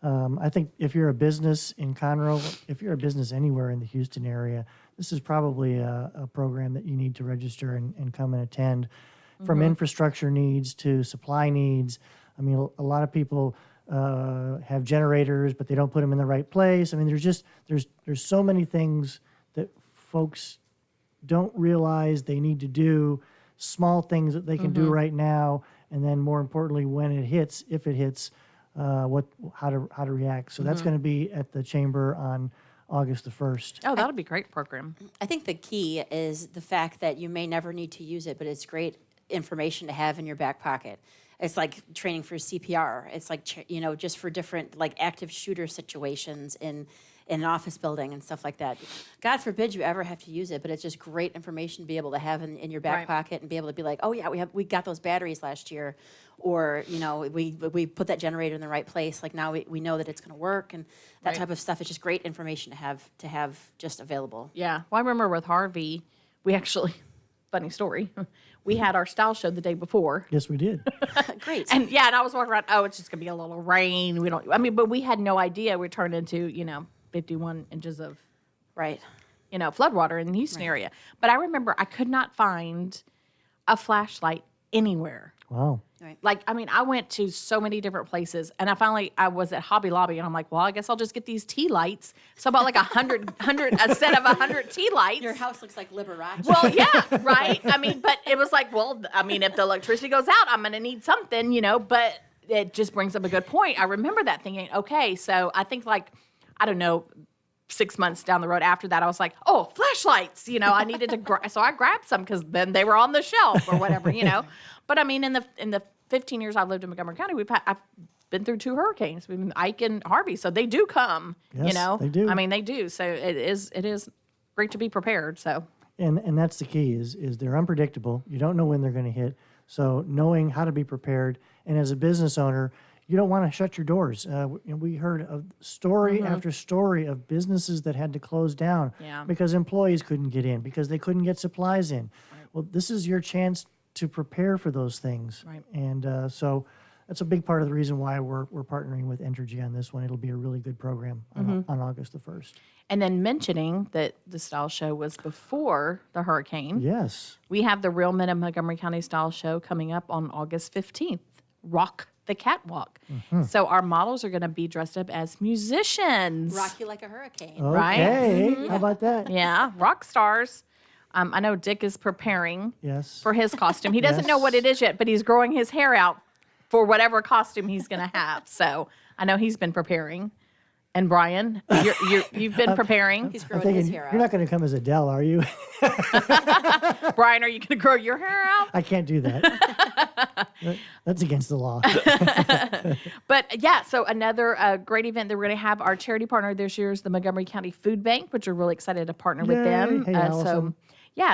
I think if you're a business in Conroe, if you're a business anywhere in the Houston area, this is probably a program that you need to register and come and attend. From infrastructure needs to supply needs. A lot of people have generators, but they don't put them in the right place. There's so many things that folks don't realize they need to do, small things that they can do right now, and then more importantly, when it hits, if it hits, how to react. So that's going to be at the chamber on August the 1st. Oh, that'll be a great program. I think the key is the fact that you may never need to use it, but it's great information to have in your back pocket. It's like training for CPR. It's like, just for different like active shooter situations in an office building and stuff like that. God forbid you ever have to use it, but it's just great information to be able to have in your back Right. pocket and be able to be like, oh yeah, we got those batteries last year, or we put that generator in the right place. Like now we know that it's going to work, and that Right. type of stuff. It's just great information to have just available. Yeah. Well, I remember with Harvey, we actually, funny story, we had our style show the day before. Yes, we did. Great. And I was walking around, it's just going to be a little rain. But we had no idea we turned into, 51 inches of, Right. floodwater in the Houston area. But I remember I could not find a flashlight anywhere. Wow. Like, I went to so many different places, and I was at Hobby Lobby, and I'm like, well, I guess I'll just get these tea lights. So I bought like a set of 100 tea lights. Your house looks like Liberace. Well, yeah, right. But it was like, if the electricity goes out, I'm going to need something, but it just brings up a good point. I remember that thinking, okay, so I think 6 months down the road after that, I was like, oh, flashlights, I needed to, so I grabbed some because then they were on the shelf or whatever, But in the 15 years I've lived in Montgomery County, I've been through 2 hurricanes. We've been Ike and Harvey, so they do come, Yes, they do. They do. So it is great to be prepared, so. And that's the key is they're unpredictable. You don't know when they're going to hit. So knowing how to be prepared, and as a business owner, you don't want to shut your doors. We heard of story after story of businesses that had to close down because employees couldn't get in, because they couldn't get supplies in. Right. Well, this is your chance to prepare for those things. Right. And so that's a big part of the reason why we're partnering with Entergy on this one. It'll be a really good program on August the 1st. And then mentioning that the style show was before the hurricane. Yes. We have the Real Men of Montgomery County Style Show coming up on August 15th. Rock the catwalk. So our models are going to be dressed up as musicians. Rock you like a hurricane. Right? Okay, how about that? Yeah, rock stars. I know Dick is preparing Yes. for his costume. He doesn't know what it is yet, but he's growing his hair out for whatever costume he's going to have. So I know he's been preparing. And Brian, you've been preparing. He's I'm growing thinking, his hair you're out. not going to come as Adele, are you? Brian, are you going to grow your hair out? I can't do that. That's against the law. But yeah, so another great event that we're going to have. Our charity partner this year is the Montgomery County Food Bank, which we're really excited to partner with them. Yay. Hey, Allison.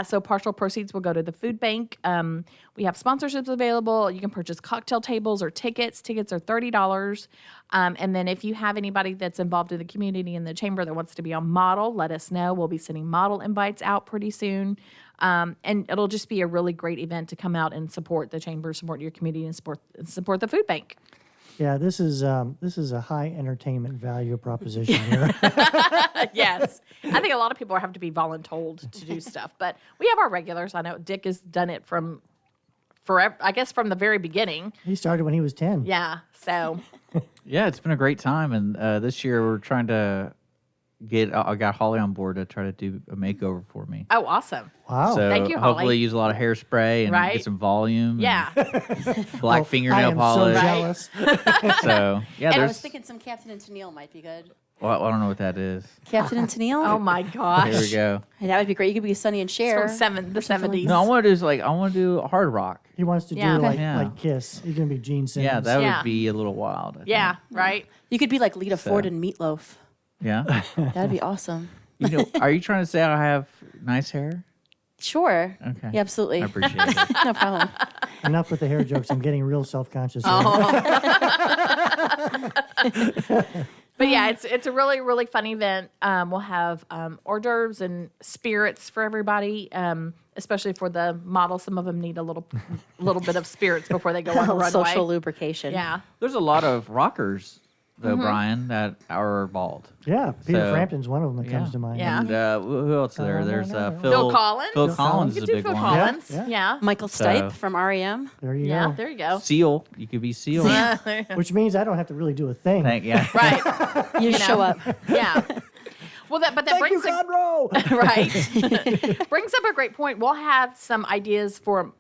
So partial proceeds will go to the food bank. We have sponsorships available. You can purchase cocktail tables or tickets. Tickets are $30. And then if you have anybody that's involved in the community in the chamber that wants to be on model, let us know. We'll be sending model invites out pretty soon. And it'll just be a really great event to come out and support the chamber, support your community, and support the food bank. Yeah, this is a high entertainment value proposition here. Yes. I think a lot of people have to be voluntold to do stuff, but we have our regulars. I know Dick has done it from forever, I guess from the very beginning. He started when he was 10. Yeah. So, Yeah, it's been a great time, and this year we're trying to I got Holly on board to try to do a makeover for me. oh, awesome. Wow. So Thank you, Holly. hopefully use a lot of hairspray and Right. get some volume. Yeah. And black I fingernail am polish. so jealous. So yeah, I was there's. thinking some Captain and Tennille might be good. Well, I don't know what that is. Captain and Tennille? Oh my gosh. There we go. Hey, that would be great. You could be Sonny and Cher. It's from the 70s. No, I want to do hard rock. He wants to Yeah. do like, Yeah. like Kiss. He's going to be Gene Simmons. Yeah, that Yeah. would be a little wild. I think. Yeah. Right. You could be like Lita Ford and Meatloaf. Yeah. That'd be awesome. Are you trying to say I have nice hair? Sure. Okay. Yeah, absolutely. I appreciate it. No problem. Enough with the hair jokes. I'm getting real self-conscious here. But yeah, it's a really, really fun event. We'll have hors d'oeuvres and spirits for everybody, especially for the models. Some of them need a little bit of spirits before they go on the runway. Social lubrication. Yeah. There's a lot of rockers, though, Brian, that are bald. Yeah, Peter So- Frampton's one of them that comes to mind. Yeah. And who else is there? There's Phil Collins. Phil Phil Collins You is could a do big Phil one. Collins. Yeah, Yeah. Michael So- Stipe from REM. There you Yeah. go. There you go. Seal. You could be Seal. Which means I don't have to really do a thing. Yeah. Right. You know. show up. Yeah. Well, that Thank you, brings Conroe! right brings up a great point. We'll have some ideas for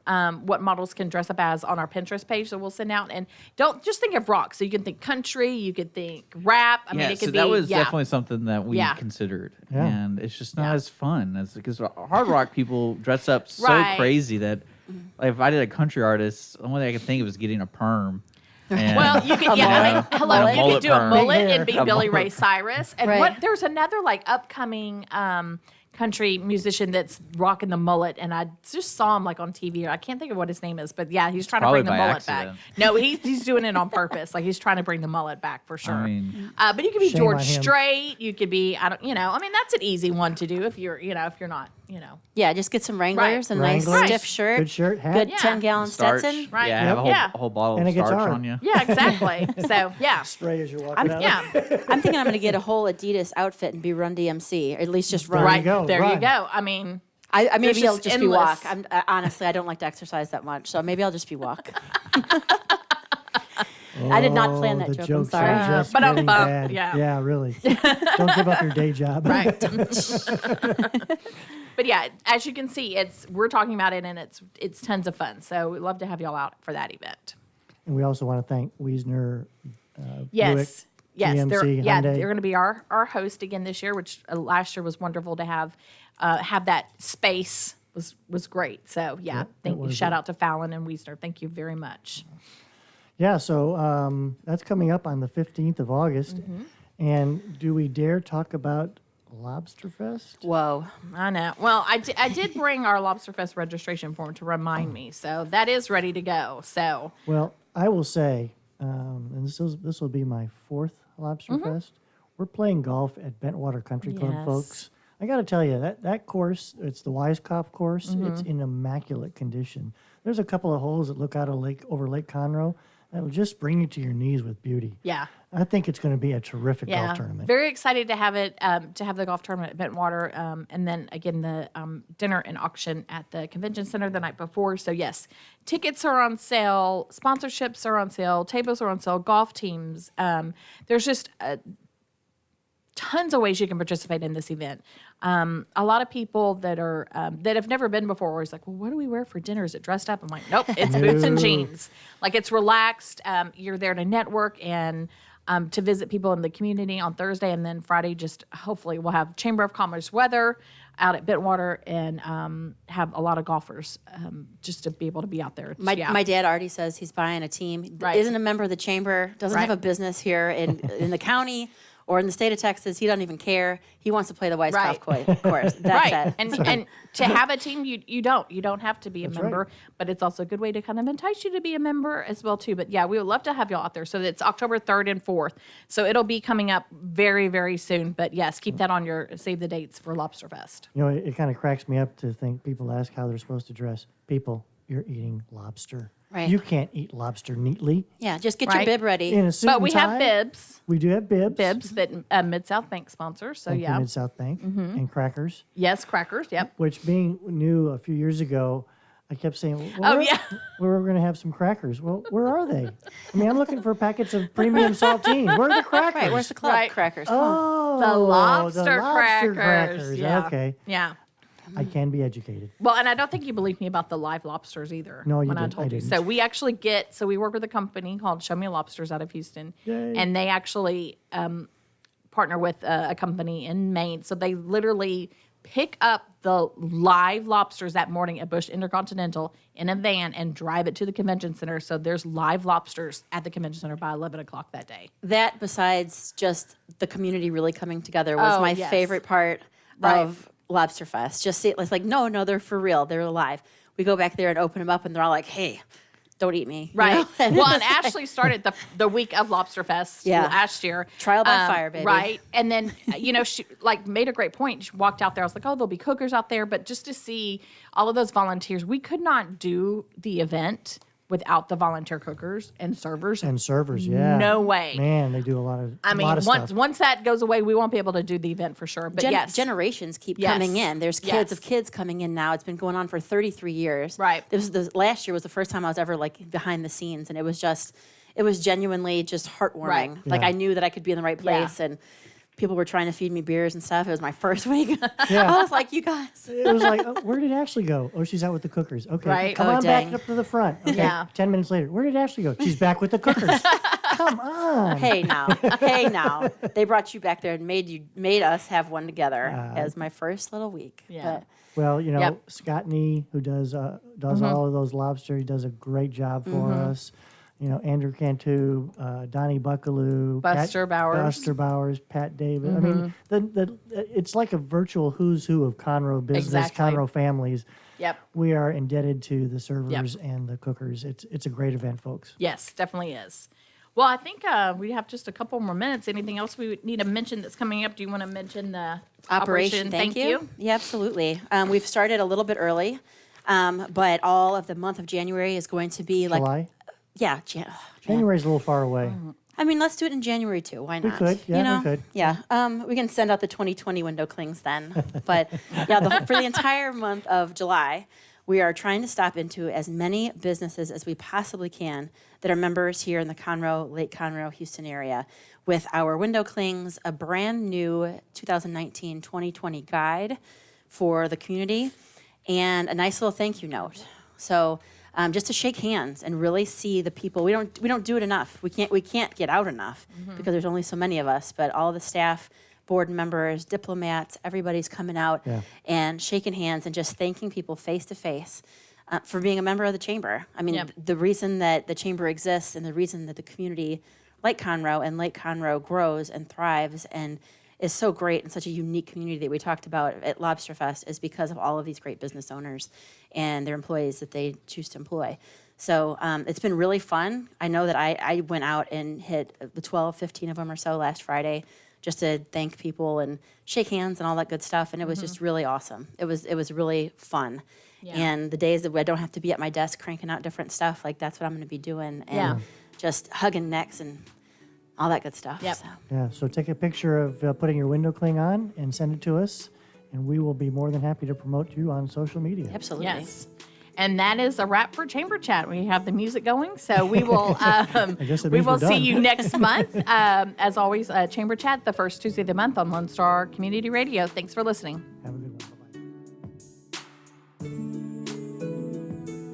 what models can dress up as on our Pinterest page that we'll send out. And don't just think of rock. So you can think country, you could think rap. I mean, it could so be that was definitely something that we Yeah. considered, Yeah. and it's just not Yeah. as fun as because hard rock people dress up so Right. crazy that like, if I did a country artist, the only thing I could think of was getting a perm. And, Well, you could, yeah, I mean, hello, A you could mullet do a perm. mullet Big hair. and be A Billy mullet. Ray Cyrus. And Right. there's another like upcoming country musician that's rocking the mullet, and I just saw him like on TV. I can't think of what his name is, but yeah, he's trying to probably bring the by mullet accident. back. No, he's doing it on purpose. Like he's trying to bring the mullet back for sure. I mean, But you could be Shame George on him. Strait. You could be, I mean, that's an easy one to do if you're not, Yeah, just get some Wranglers, a nice Wranglers, stiff shirt, good shirt, hat. good Yeah. 10-gallon starch. Stetson. Right. Yeah, have a whole, Yeah. a whole bottle And of a starch guitar. on you. Yeah, exactly. So yeah, Spray as you're walking out. yeah, I'm thinking I'm going to get a whole Adidas outfit and be Run DMC, or at least just run. There you right go, there you run. go. I mean, I maybe There's I'll just just be walk. endless. Honestly, I don't like to exercise that much, so maybe I'll just be walk. I did not plan that the joke. I'm jokes sorry. Are just But getting bump, bad. yeah. Really. Don't give up your day job. right. But yeah, as you can see, we're talking about it, and it's tons of fun. So we'd love to have y'all out for that event. And we also want to thank Wiesner, Yes. Buick, Yes, they're GMC, Hyundai. going to be our host again this year, which last year was wonderful to have that space was great. So yeah, thank you. was Shout good. out to Fallon and Wiesner. Thank you very much. Yeah, so that's coming up on the 15th of August. Mm-hmm. And do we dare talk about Lobster Fest? Whoa. I know. Well, I did bring our Lobster Fest registration form to remind me, so that is ready to go. So Well, I will say, and this will be my 4th Lobster Fest. We're playing golf at Bentwater Country Club, Yes. folks. I got to tell you, that course, it's the Weiskopf course. It's in immaculate condition. There's a couple of holes that look out over Lake Conroe. That'll just bring you to your knees with beauty. Yeah. I think it's going to be a terrific golf tournament. Very excited to have it, to have the golf tournament at Bentwater. And then again, the dinner and auction at the convention center the night before. So yes, tickets are on sale, sponsorships are on sale, tables are on sale, golf teams. There's just tons of ways you can participate in this event. A lot of people that are that have never been before are always like, well, what do we wear for dinner? Is it dressed up? I'm like, nope, it's boots and jeans. Like, it's relaxed. You're there to network and to visit people in the community on Thursday, and then Friday, just hopefully we'll have Chamber of Commerce weather out at Bentwater and have a lot of golfers just to be able to be out there. My dad already says he's buying a team. Right. Isn't a member of the chamber, doesn't have a business here in the county or in the state of Texas. He doesn't even care. He wants to play the Weiss Golf course. That's Right. it. And to have a team, you don't have to be a member, but it's also a good way to kind of entice you to be a member as well too. But yeah, we would love to have y'all out there. So it's October 3rd and 4th. So it'll be coming up very, very soon. But yes, keep that on your save the dates for Lobster Fest. You know, it kind of cracks me up to think people ask how they're supposed to dress. People, you're eating lobster. Right. You can't eat lobster neatly. Yeah, just get your bib ready. In a suit But and we tie. have bibs. We do have bibs. Bibs that Mid-South Bank sponsors. So Thank you, yeah. Mid-South Bank. And crackers. Yes, crackers. Yep. Which, being new a few years ago, I kept saying, well, we're going to have some crackers. Well, where are they? I mean, I'm looking for packets of premium saltine. Where are the crackers? Right, where's the club crackers? Come on. Oh, The lobster crackers. Yeah. Okay. Yeah. I can be educated. Well, and I don't think you believed me about the live lobsters either. No, you when I didn't. told I you. didn't. So we actually we work with a company called Show Me Lobsters out of Houston, Yay. and they actually partner with a company in Maine. So they literally pick up the live lobsters that morning at Bush Intercontinental in a van and drive it to the convention center. So there's live lobsters at the convention center by 11 o'clock that day. That, besides just the community really coming together, was my yes. favorite part of Lobster Fest. Just see it, it's like, no, they're for real. They're alive. We go back there and open them up, and they're all like, hey, don't eat me. Right. You know? And Well, it's and Ashley started the week of Lobster Fest last year. Trial by fire, baby. Right. And then, she made a great point. She walked out there. I was like, oh, there'll be cookers out there. But just to see all of those volunteers, we could not do the event without the volunteer cookers and servers. And servers, yeah. No way. Man, they do a lot of stuff. once that goes away, we won't be able to do the event for sure. But yes. Generations keep Yes. coming in. There's kids of kids coming in now. It's been going on for 33 years. Right. Last year was the first time I was ever behind the scenes, and it was genuinely just heartwarming. Right. Like, Yeah. I knew that I could be in the right place, and people were trying to feed me beers and stuff. It was my first week. Yeah. I was like, you guys. It was like, oh, where did Ashley go? Oh, she's out with the cookers. Okay, Right. come Oh, on dang. back up to the front. Okay, Yeah. 10 minutes later, where did Ashley go? She's back with the cookers. Come on. Hey now. They brought you back there and made us have one together as my first little week. Yeah. But Well, Yep. Scott Nee, who does all of those lobster, he does a great job for us. Andrew Cantu, Donnie Buckaloo, Buster Bowers. Pat David. I mean, it's like a virtual who's who of Conroe business, Exactly. Conroe families. Yep. We are indebted to the servers and the cookers. It's a great event, folks. Yes, definitely is. Well, I think we have just a couple more minutes. Anything else we would need to mention that's coming up? Do you want to mention the Operation Thank You. Yeah, absolutely. We've started a little bit early, but all of the month of January is going to be July? January's a little far away. I mean, let's do it in January too. Why not? could, yeah, we could. Yeah, we can send out the 2020 window clings then. But for the entire month of July, we are trying to stop into as many businesses as we possibly can that are members here in the Conroe, Lake Conroe, Houston area with our window clings, a brand new 2019-2020 guide for the community, and a nice little thank you note. So just to shake hands and really see the people. We don't do it enough. We can't get out enough because there's only so many of us. But all the staff, board members, diplomats, everybody's coming out and shaking hands and just thanking people face to face for being a member of the chamber. I mean, the reason that the chamber exists and the reason that the community like Conroe and Lake Conroe grows and thrives and is so great and such a unique community that we talked about at Lobster Fest is because of all of these great business owners and their employees that they choose to employ. So it's been really fun. I know that I went out and hit the 12, 15 of them or so last Friday just to thank people and shake hands and all that good stuff. And it was just really awesome. It was really fun. Yeah. And the days that I don't have to be at my desk cranking out different stuff, like that's what I'm going to be doing. And just hugging necks and all that good stuff. Yep. So. Yeah, so take a picture of putting your window cling on and send it to us, and we will be more than happy to promote you on social media. Absolutely. Yes. And that is a wrap for Chamber Chat. We have the music going, so we will guess it we means will we're see done. you next month. As always, Chamber Chat the first Tuesday of the month on Lone Star Community Radio. Thanks for listening. Have a